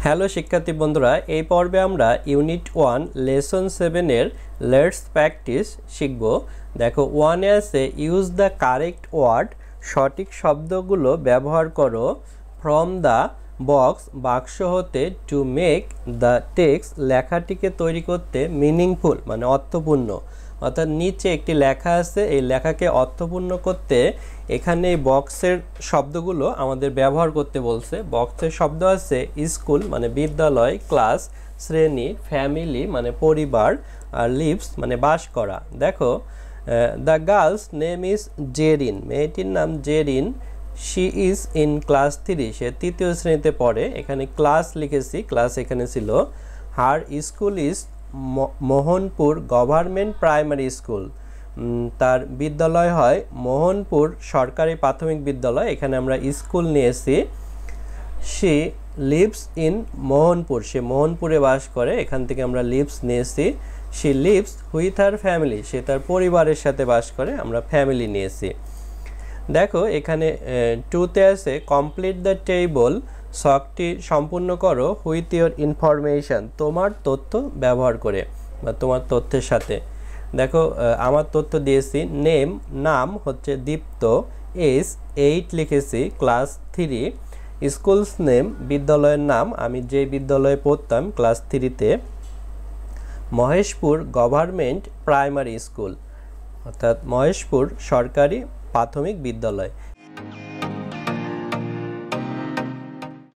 Hello শিক্ষার্থী বন্ধুরা, এই পর্বে আমরা ইউনিট 1 লেসন 7 এর লেটস প্র্যাকটিস শিখব। দেখো 1 এ আছে ইউজ দ্য কারেক্ট ওয়ার্ড, সঠিক শব্দগুলো ব্যবহার করো, ফ্রম দ্য বক্স, বাক্স হতে, টু মেক দ্য টেক্সট, লেখাটিকে তৈরি করতে, মিনিংফুল মানে অর্থপূর্ণ। অর্থাৎ নিচে একটি লেখা আছে, এই লেখাকে অর্থপূর্ণ করতে এখানে এই বক্সের শব্দগুলো আমাদের ব্যবহার করতে বলছে। বক্সের শব্দ আছে স্কুল মানে বিদ্যালয়, ক্লাস শ্রেণী, ফ্যামিলি মানে পরিবার, আর লিভস মানে বাস করা। দেখো the girls name is Jerin, মেয়েটির নাম Jerin. She is in class 3, সে তৃতীয় শ্রেণীতে পড়ে। এখানে ক্লাস লিখেছি, ক্লাস এখানে ছিল। Her school is Mohanpur government primary school, তার বিদ্যালয় হয় মোহনপুর সরকারি প্রাথমিক বিদ্যালয়, এখানে আমরা স্কুল নিয়েছি। শি লিভস ইন মোহনপুর, সে মোহনপুরে বাস করে, এখান থেকে আমরা লিভস নিয়েছি। She lives with her family, সে তার পরিবারের সাথে বাস করে, আমরা ফ্যামিলি নিয়েছি। দেখো এখানে টুতে আছে কমপ্লিট দ্য টেবল, ছকটি সম্পূর্ণ করো, হুইথ ইয়োর ইনফরমেশান, তোমার তথ্য ব্যবহার করে বা তোমার তথ্যের সাথে। দেখো আমার তথ্য দিয়েছি, নেম নাম হচ্ছে দীপ্ত, এজ 8 লিখেছি, ক্লাস 3, স্কুলস নেম বিদ্যালয়ের নাম, আমি যে বিদ্যালয়ে পড়তাম ক্লাস 3-তে, মহেশপুর গভর্নমেন্ট প্রাইমারি স্কুল, অর্থাৎ মহেশপুর সরকারি প্রাথমিক বিদ্যালয়।